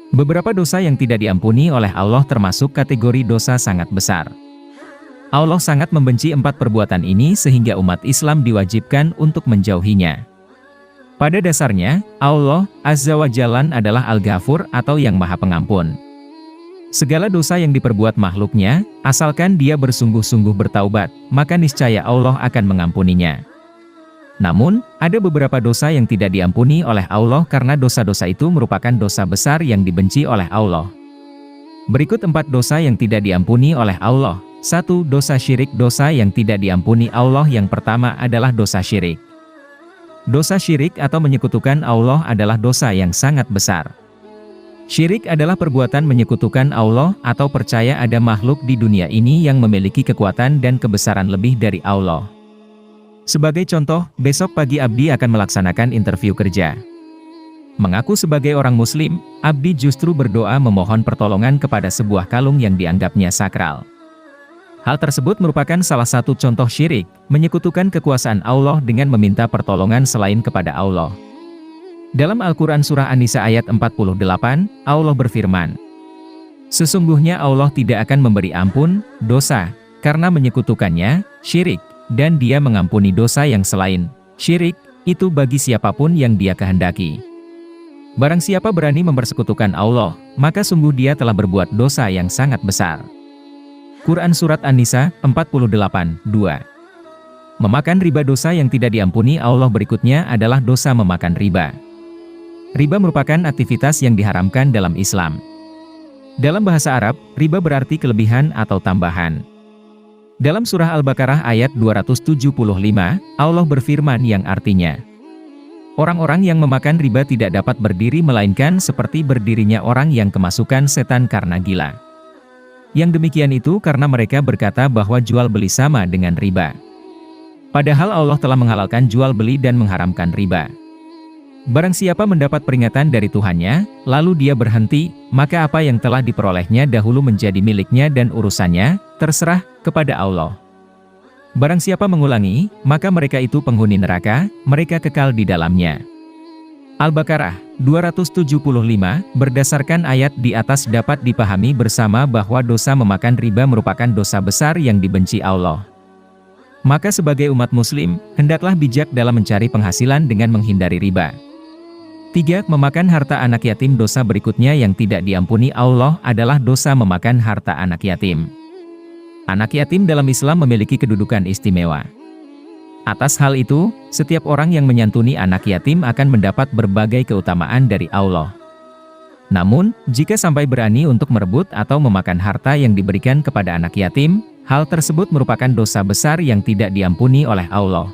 Beberapa dosa yang tidak diampuni oleh Allah termasuk kategori dosa sangat besar. Allah sangat membenci 4 perbuatan ini sehingga umat Islam diwajibkan untuk menjauhinya. Pada dasarnya, Allah Azza wa Jalla adalah Al-Ghafur atau yang Maha Pengampun. Segala dosa yang diperbuat makhluknya, asalkan dia bersungguh-sungguh bertaubat, maka niscaya Allah akan mengampuninya. Namun, ada beberapa dosa yang tidak diampuni oleh Allah karena dosa-dosa itu merupakan dosa besar yang dibenci oleh Allah. Berikut 4 dosa yang tidak diampuni oleh Allah. 1. Dosa syirik. Dosa yang tidak diampuni Allah yang pertama adalah dosa syirik. Dosa syirik atau menyekutukan Allah adalah dosa yang sangat besar. Syirik adalah perbuatan menyekutukan Allah atau percaya ada makhluk di dunia ini yang memiliki kekuatan dan kebesaran lebih dari Allah. Sebagai contoh, besok pagi Abdi akan melaksanakan interview kerja. Mengaku sebagai orang Muslim, Abdi justru berdoa memohon pertolongan kepada sebuah kalung yang dianggapnya sakral. Hal tersebut merupakan salah satu contoh syirik, menyekutukan kekuasaan Allah dengan meminta pertolongan selain kepada Allah. Dalam Al-Quran Surah An-Nisa ayat 48, Allah berfirman, "Sesungguhnya Allah tidak akan memberi ampun, dosa, karena menyekutukannya, syirik, dan Dia mengampuni dosa yang selain syirik, itu bagi siapapun yang Dia kehendaki. Barang siapa berani mempersekutukan Allah, maka sungguh dia telah berbuat dosa yang sangat besar." Quran Surat An-Nisa 48:2. Memakan riba. Dosa yang tidak diampuni Allah berikutnya adalah dosa memakan riba. Riba merupakan aktivitas yang diharamkan dalam Islam. Dalam bahasa Arab, riba berarti kelebihan atau tambahan. Dalam surah Al-Baqarah ayat 275, Allah berfirman yang artinya, "Orang-orang yang memakan riba tidak dapat berdiri melainkan seperti berdirinya orang yang kemasukan setan karena gila. Yang demikian itu karena mereka berkata bahwa jual beli sama dengan riba. Padahal Allah telah menghalalkan jual beli dan mengharamkan riba. Barang siapa mendapat peringatan dari Tuhannya, lalu dia berhenti, maka apa yang telah diperolehnya dahulu menjadi miliknya dan urusannya terserah kepada Allah. Barang siapa mengulangi, maka mereka itu penghuni neraka, mereka kekal di dalamnya." Al-Baqarah 275, berdasarkan ayat di atas dapat dipahami bersama bahwa dosa memakan riba merupakan dosa besar yang dibenci Allah. Maka sebagai umat muslim, hendaklah bijak dalam mencari penghasilan dengan menghindari riba. 3. Memakan harta anak yatim. Dosa berikutnya yang tidak diampuni Allah adalah dosa memakan harta anak yatim. Anak yatim dalam Islam memiliki kedudukan istimewa. Atas hal itu, setiap orang yang menyantuni anak yatim akan mendapat berbagai keutamaan dari Allah. Namun, jika sampai berani untuk merebut atau memakan harta yang diberikan kepada anak yatim, hal tersebut merupakan dosa besar yang tidak diampuni oleh Allah.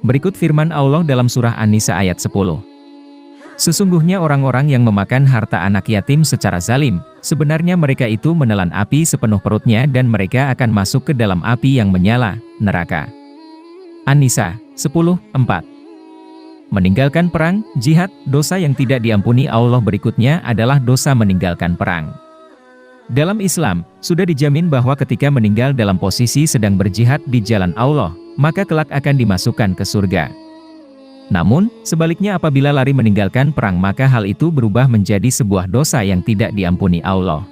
Berikut firman Allah dalam surah An-Nisa ayat 10. "Sesungguhnya orang-orang yang memakan harta anak yatim secara zalim, sebenarnya mereka itu menelan api sepenuh perutnya dan mereka akan masuk ke dalam api yang menyala, neraka." An-Nisa 10:4. Meninggalkan perang, jihad. Dosa yang tidak diampuni Allah berikutnya adalah dosa meninggalkan perang. Dalam Islam, sudah dijamin bahwa ketika meninggal dalam posisi sedang berjihad di jalan Allah, maka kelak akan dimasukkan ke surga. Namun, sebaliknya apabila lari meninggalkan perang maka hal itu berubah menjadi sebuah dosa yang tidak diampuni Allah.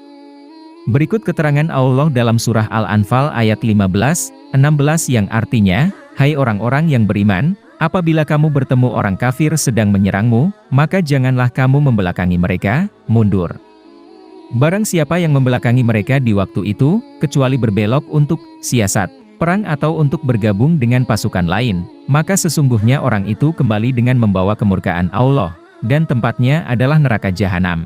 Berikut keterangan Allah dalam surah Al-Anfal ayat 15-16 yang artinya, "Hai orang-orang yang beriman, apabila kamu bertemu orang kafir sedang menyerangmu, maka janganlah kamu membelakangi mereka, mundur. Barang siapa yang membelakangi mereka di waktu itu, kecuali berbelok untuk siasat perang atau untuk bergabung dengan pasukan lain, maka sesungguhnya orang itu kembali dengan membawa kemurkaan Allah, dan tempatnya adalah neraka jahanam."